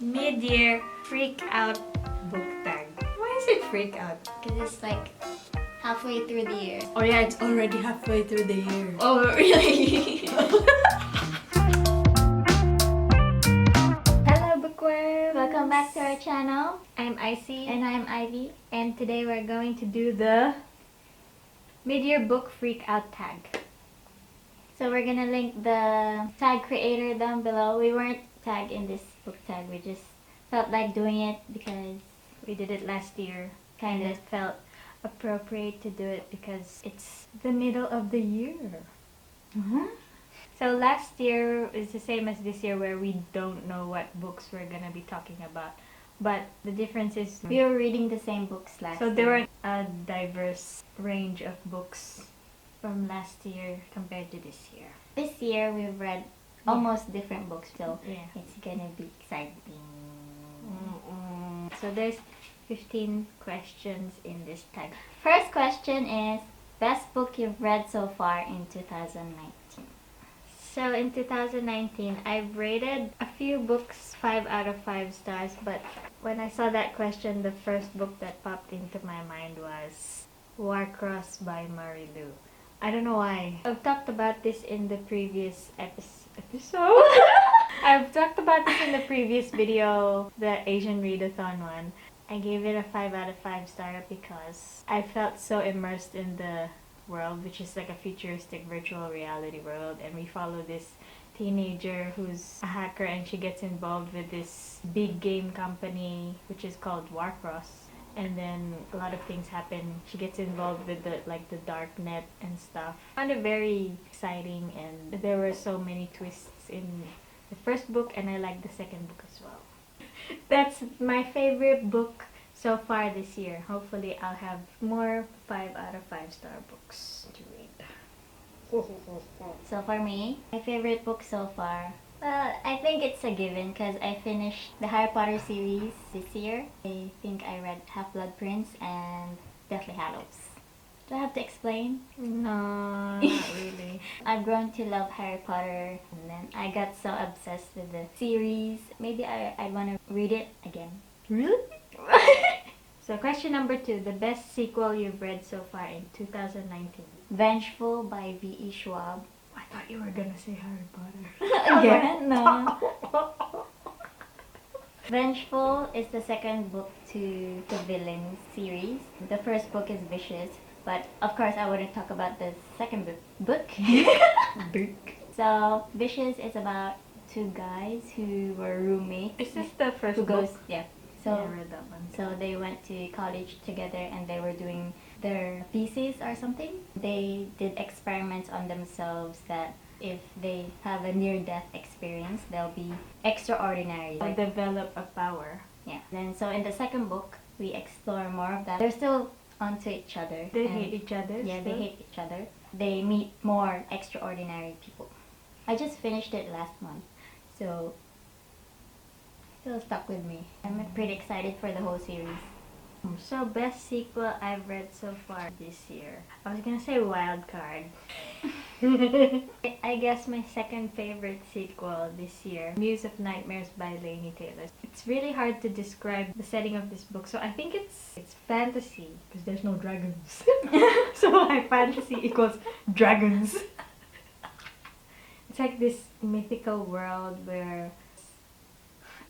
Mid-year freak out book tag. Why is it freak out? Because it's like halfway through the year. Oh yeah, it's already halfway through the year. Oh, really? Hello, bookworms! Welcome back to our channel. I'm Icy. And I'm Ivy. And today we're going to do the mid-year book freak out tag. So we're gonna link the tag creator down below. We weren't tagged in this book tag. We just felt like doing it because We did it last year. kind And of it felt appropriate to do it because it's the middle of the year. So last year is the same as this year where we don't know what books we're gonna be talking about. But the difference is we were reading the same books last so year. there were a diverse range of books from last year compared to this year. This year we've read almost different books, so Yeah. it's gonna be exciting. So there's 15 questions in this tag. First question is, best book you've read so far in 2019? So in 2019, I've rated a few books 5 out of 5 stars, but when I saw that question, the first book that popped into my mind was Warcross by Mary Lou. I don't know why. I've talked about this in the previous episode. I've talked about this in the previous video, the Asian Readathon one. I gave it a 5 out of 5 star because I felt so immersed in the world, which is like a futuristic virtual reality world, and we follow this teenager who's a hacker and she gets involved with this big game company which is called Warcross, and then a lot of things happen. She gets involved with the dark net and stuff. I found it very exciting, and there were so many twists in the first book, and I liked the second book as well. That's my favorite book so far this year. Hopefully I'll have more 5 out of 5 star books to read. So for me, my favorite book so far, well, I think it's a given because I finished the Harry Potter series this year. I think I read Half-Blood Prince and Deathly Hallows. Do I have to explain? No, not really. I've grown to love Harry Potter, and then I got so obsessed with the series. Maybe I want to read it again. Really? So question number 2, the best sequel you've read so far in 2019. Vengeful by V.E. Schwab. I thought you were gonna say Harry Potter. Again? No. Vengeful is the second book to the Villains series. The first book is Vicious, but of course I wouldn't talk about the second book. So Vicious is about two guys who were roommates. Is this the first who goes book? yeah. So So I read that one. so they went to college together and they were doing their thesis or something. They did experiments on themselves that if they have a near-death experience, they'll be extraordinary. They develop a power. Yeah. Then so in the second book, we explore more of that. They're still onto each other. They and- hate each other. Yeah, they still? hate each other. They meet more extraordinary people. I just finished it last month, so still stuck with me. I'm pretty excited for the whole series. So best sequel I've read so far this year. I was gonna say Wild Card. I guess my second favorite sequel this year, Muse of Nightmares by Laini Taylor. It's really hard to describe the setting of this book, so I think it's fantasy because there's no dragons. So my fantasy equals dragons. It's like this mythical world where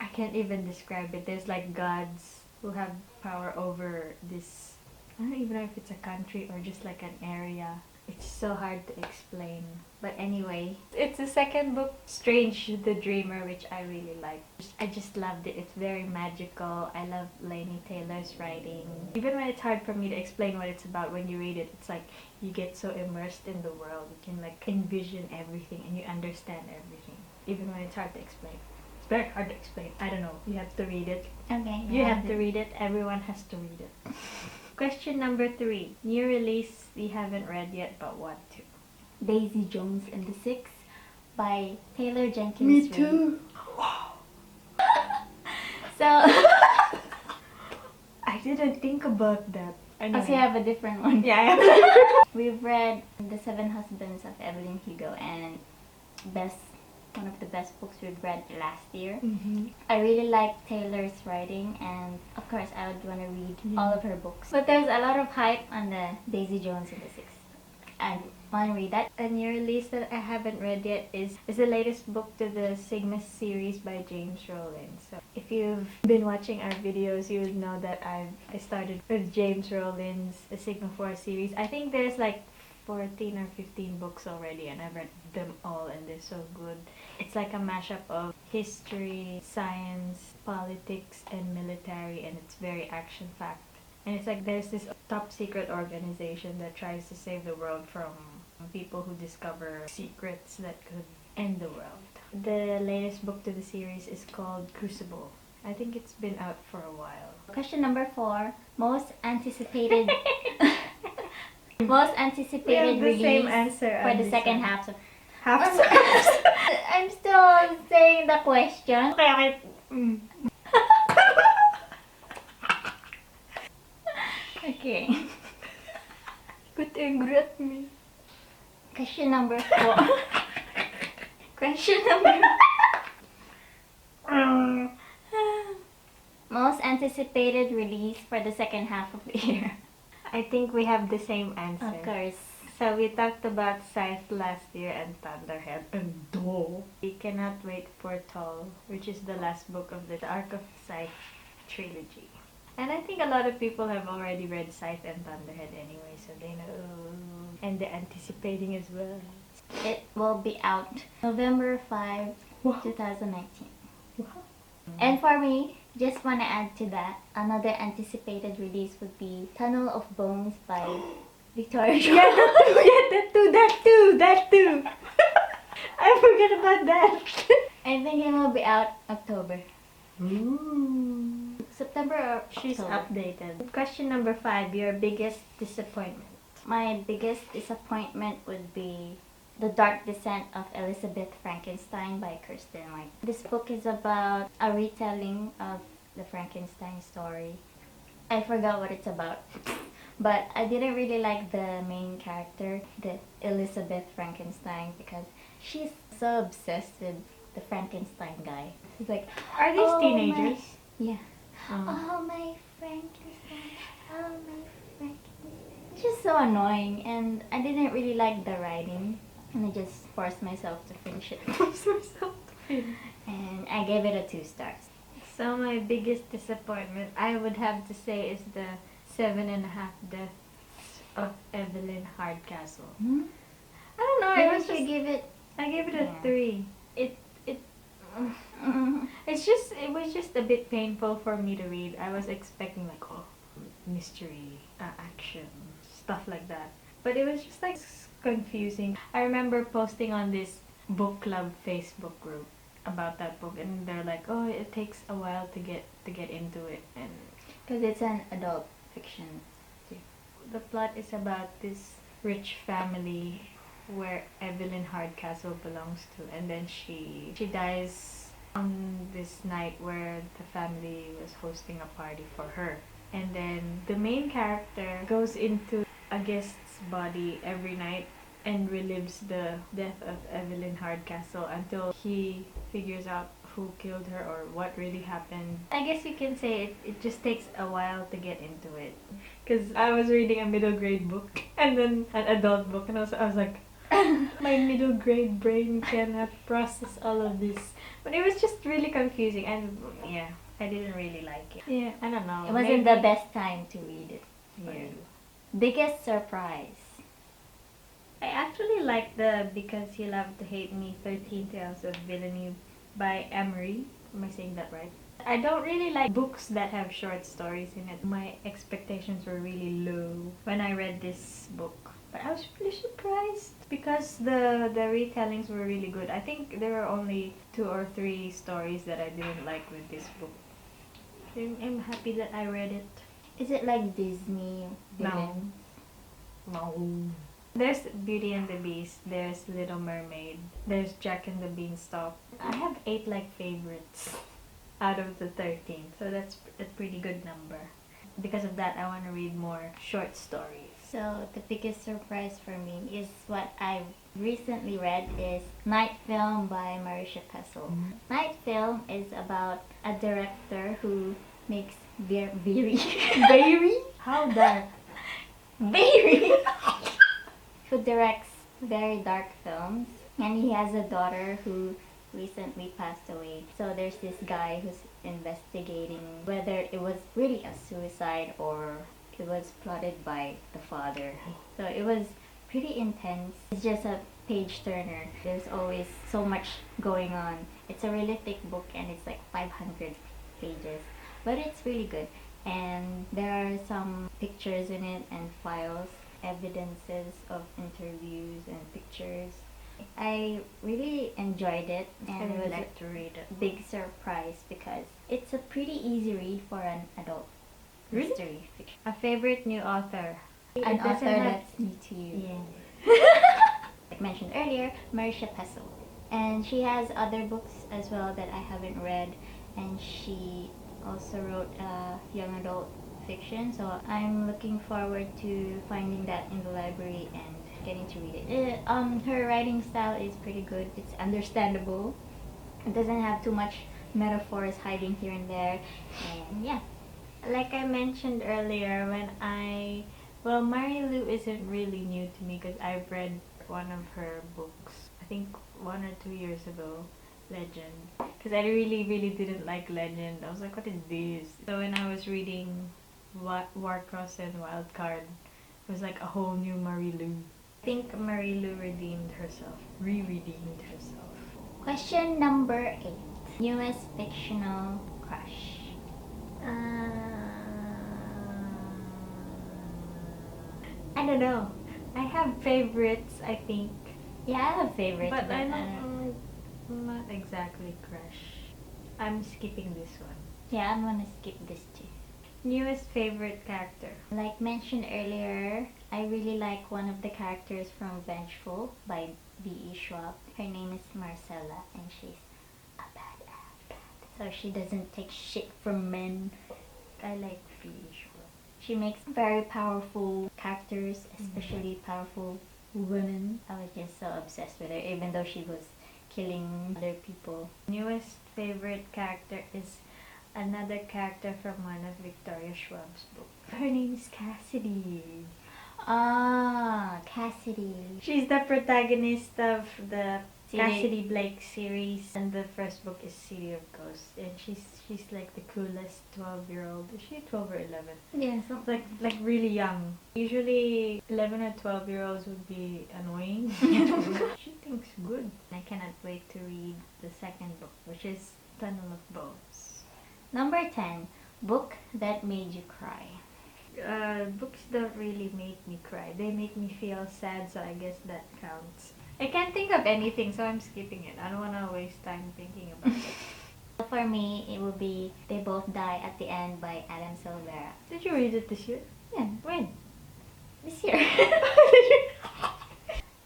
I can't even describe it. There's like gods who have power over this. I don't even know if it's a country or just like an area. It's so hard to explain. But anyway, it's the second book, Strange the Dreamer, which I really like. I just loved it. It's very magical. I love Laini Taylor's writing. Even when it's hard for me to explain what it's about, when you read it, it's like you get so immersed in the world. You can like envision everything and you understand everything. Even when it's hard to explain. It's very hard to explain. I don't know. You have to read it. Okay. You have to read it. Everyone has to read it. Question number 3. New release we haven't read yet but want to. Daisy Jones and the Six by Taylor Jenkins Reid. So I didn't think about that. also you have a different one. Yeah, I have. We've read The Seven Husbands of Evelyn Hugo and Best one of the best books we've read last year. Mm-hmm. I really like Taylor's writing, and of course I would want to read all of her books. But there's a lot of hype on the Daisy Jones and the Six. I want to read that. And your release that I haven't read yet is the latest book to the Sigma series by James Rowland. So if you've been watching our videos, you would know that I started with James Rowland's The Sigma 4 series. I think there's like 14 or 15 books already, and I've read them all, and they're so good. It's like a mashup of history, science, politics, and military, and it's very action-packed. And it's like there's this top secret organization that tries to save the world from people who discover secrets that could end the world. The latest book to the series is called Crucible. I think it's been out for a while. Question number 4. Most anticipated most anticipated the release same answer for on the this second one. half of I'm still saying the question. Okay. Okay. Got angry at me. Question number 4. Question number most anticipated release for the second half of the year. I think we have the same answer. Of course. So we talked about Scythe last year and Thunderhead and Do. We cannot wait for Toll, which is the last book of the Arc of Scythe trilogy. And I think a lot of people have already read Scythe and Thunderhead anyway, so they know. And they're anticipating as well. It will be out November 5, Wow. 2019. Wow. And for me, just want to add to that, another anticipated release would be Tunnel of Bones by Victoria Shaw. That too. I forgot about that. I think it will be out October. Ooh. September or She's October. updated. Question number 5, your biggest disappointment. My biggest disappointment would be The Dark Descent of Elizabeth Frankenstein by Kirsten White. This book is about a retelling of the Frankenstein story. I forgot what it's about. But I didn't really like the main character, the Elizabeth Frankenstein, because she's so obsessed with the Frankenstein guy. She's like, Are these "Oh, teenagers? yeah. Um, Oh, my Frankenstein. Oh, my Frankenstein. It's just so annoying, and I didn't really like the writing, and I just forced myself to finish it. And I gave it a 2 stars. So my biggest disappointment, I would have to say, is the 7.5 Deaths of Evelyn Hardcastle. Hmm? I don't know. Maybe It was you just, give it. I gave it a Yeah. 3. It was just a bit painful for me to read. I was expecting like mystery, action, stuff like that. But it was just like confusing. I remember posting on this book club Facebook group about that book, and they're like, "Oh, it takes a while to get into it." And Because it's an adult fiction. the plot is about this rich family where Evelyn Hardcastle belongs to, and then she dies on this night where the family was hosting a party for her. And then the main character goes into a guest's body every night and relives the death of Evelyn Hardcastle until he figures out who killed her or what really happened. I guess you can say it just takes a while to get into it. Because I was reading a middle grade book and then an adult book, and I was like, my middle grade brain cannot process all of this. But it was just really confusing, and yeah, I didn't really like it. Yeah, I don't know. It wasn't the best time to read it. for Yeah. you. Biggest surprise. I actually like the Because You Love to Hate Me 13 Tales of Villainy by Emery. Am I saying that right? I don't really like books that have short stories in it. My expectations were really low when I read this book. But I was really surprised because the retellings were really good. I think there were only 2 or 3 stories that I didn't like with this book. I'm happy that I read it. Is it like Disney No. villains? No. There's Beauty and the Beast, there's Little Mermaid, there's Jack and the Beanstalk. I have 8 like favorites out of the 13, so that's a pretty good number. Because of that, I want to read more short stories. So the biggest surprise for me is what I recently read is Night Film by Marisha Pessel. Night Film is about a director who makes very How dark? very who directs very dark films, and he has a daughter who recently passed away. So there's this guy who's investigating whether it was really a suicide or it was plotted by the father. So it was pretty intense. It's just a page turner. There's always so much going on. It's a really thick book and it's like 500 pages, but it's really good. And there are some pictures in it and files, evidences of interviews and pictures. I really enjoyed it, and I it would was like to read it. a big surprise because it's a pretty easy read for an adult. Really? Mystery fiction. A favorite new author. An It author doesn't have- that's new to you. Yeah. Like mentioned earlier, Marisha Pessel. And she has other books as well that I haven't read, and she also wrote young adult fiction, so I'm looking forward to finding that in the library and getting to read it. Her writing style is pretty good. It's understandable. It doesn't have too much metaphors hiding here and there, and yeah. Like I mentioned earlier, well, Mary Lou isn't really new to me because I've read one of her books, I think 1 or 2 years ago, Legend. Because I really didn't like Legend. I was like, what is this? So when I was reading Warcross and Wildcard, it was like a whole new Mary Lou. I think Mary Lou redeemed herself. Re-redeemed herself. Question number 8. Newest fictional crush. I don't know. I have favorites, I think. Yeah, I have favorites, But I don't, not exactly crush. I'm skipping this one. Yeah, I'm gonna skip this too. Newest favorite character. Like mentioned earlier, I really like one of the characters from Vengeful by B.E. Schwab. Her name is Marcella, and she's a badass. So she doesn't take shit from men. I like fish. She makes very powerful characters, especially powerful women. I was just so obsessed with her, even though she was killing other people. Newest favorite character is another character from one of Victoria Schwab's books. Her name is Cassidy. Ah, Cassidy. She's the protagonist of the City- Cassidy Blake series, and the first book is City of Ghosts, and she's like the coolest 12-year-old. Is she 12 or 11? Yeah, Like really young. Usually 11 or 12-year-olds would be annoying. She thinks good. I cannot wait to read the second book, which is Tunnel of Bones. Number 10. Book that made you cry. Books don't really make me cry. They make me feel sad, so I guess that counts. I can't think of anything, so I'm skipping it. I don't want to waste time thinking about it. For me, it will be They Both Die at the End by Adam Silvera. Did you read it this year? Yeah, When? this year.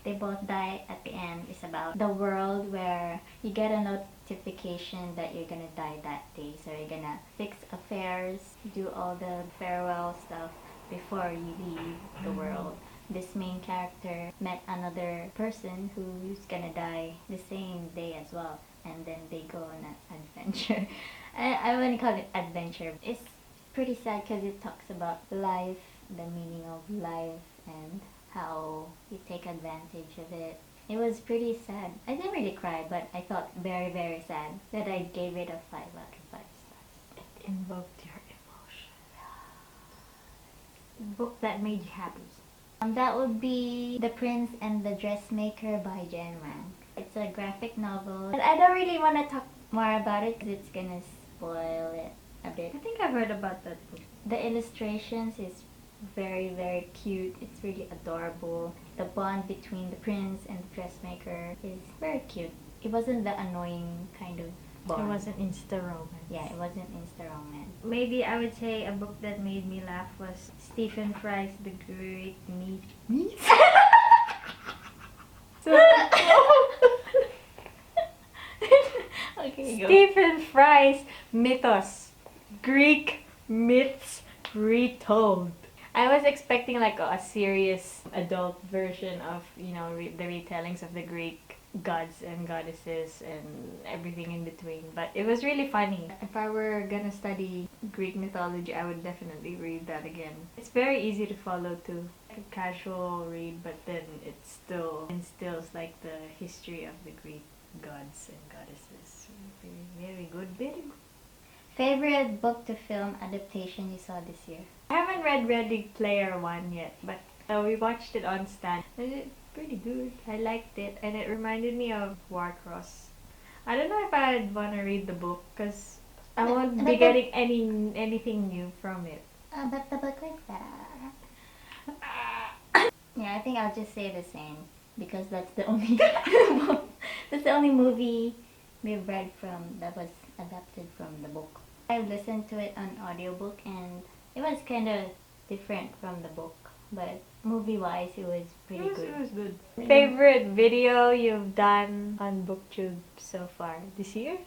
They Both Die at the End is about the world where you get a notification that you're gonna die that day. So you're gonna fix affairs, do all the farewell stuff before you leave the world. This main character met another person who's gonna die the same day as well, and then they go on an adventure. I wouldn't call it adventure. It's pretty sad because it talks about life, the meaning of life, and how you take advantage of it. It was pretty sad. I didn't really cry, but I felt very sad that I gave it a 5 out of 5 stars. It invoked your emotion. Book that made you happy. That would be The Prince and the Dressmaker by Jen Wang. It's a graphic novel. But I don't really want to talk more about it because it's gonna spoil it a bit. I think I've heard about that book. The illustrations is very cute. It's really adorable. The bond between the prince and the dressmaker is very cute. It wasn't the annoying kind of bond. It wasn't insta-romance. Yeah, it wasn't insta-romance. Maybe I would say a book that made me laugh was Stephen Fry's The Great Meat. So, Okay, go. Stephen Fry's Mythos. Greek myths retold. I was expecting like a serious adult version of, you know, the retellings of the Greek gods and goddesses and everything in between. But it was really funny. If I were gonna study Greek mythology, I would definitely read that again. It's very easy to follow too. Like a casual read, but then it still instills like the history of the Greek gods and goddesses. Very, very good, very good. Favorite book to film adaptation you saw this year? I haven't read Ready Player One yet, but we watched it on Stan. It's pretty good. I liked it, and it reminded me of Warcross. I don't know if I'd want to read the book because I won't be getting anything new from it. But the book was better. Yeah, I think I'll just say the same because that's the only that's the only movie we've read from that was adapted from the book. I listened to it on audiobook and it was kind of different from the book, but movie-wise it was pretty good. It was good. Favorite video you've done on Booktube so far this year?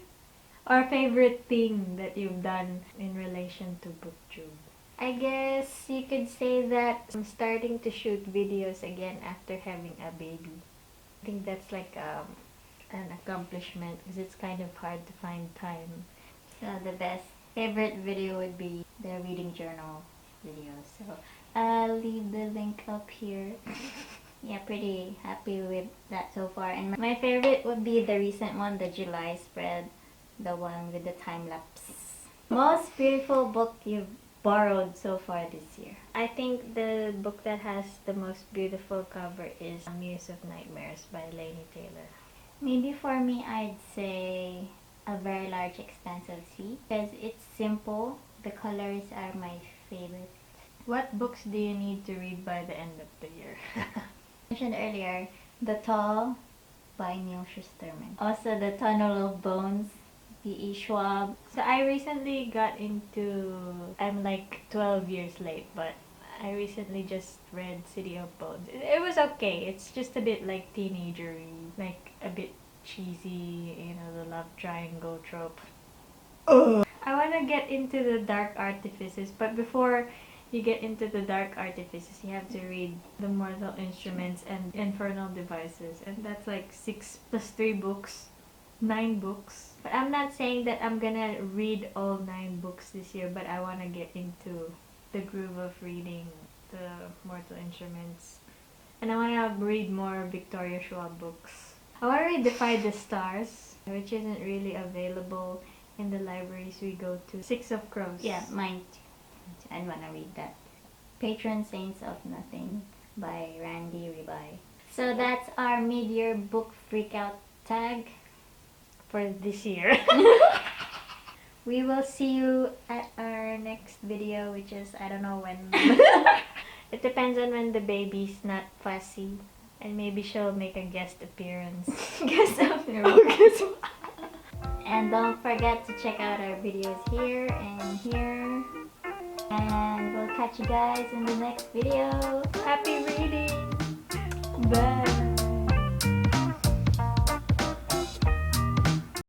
Or favorite thing that you've done in relation to Booktube? I guess you could say that I'm starting to shoot videos again after having a baby. I think that's like an accomplishment because it's kind of hard to find time. So the best favorite video would be the reading journal video. So I'll leave the link up here. Yeah, pretty happy with that so far. And my favorite would be the recent one, the July spread, the one with the time lapse. Most beautiful book you've borrowed so far this year? I think the book that has the most beautiful cover is Muse of Nightmares by Laini Taylor. Maybe for me, I'd say A Very Large Expanse of Sea because it's simple. The colors are my favorite. What books do you need to read by the end of the year? Mentioned earlier, The Tall by Neil Shusterman. Also, The Tunnel of Bones, B.E. Schwab. So I recently got into, I'm like 12 years late, but I recently just read City of Bones. It was okay. It's just a bit like teenagery, like a bit cheesy, you know, the love triangle trope. I want to get into the Dark Artifices, but before you get into the Dark Artifices, you have to read The Mortal Instruments and Infernal Devices, and that's like 6 plus 3 books, 9 books. But I'm not saying that I'm gonna read all 9 books this year, but I want to get into the groove of reading the Mortal Instruments. And I want to read more Victoria Schwab books. I want to read Defy the Stars, which isn't really available in the libraries we go to. Six of Crows. Yeah, mine too. I want to read that. Patron Saints of Nothing by Randy Ribai. So that's our mid-year book freakout tag For this year. We will see you at our next video, which is, I don't know when. It depends on when the baby's not fussy. And maybe she'll make a guest appearance. Guess appearance. And don't forget to check out our videos here and here. And we'll catch you guys in the next video. Happy reading! Bye!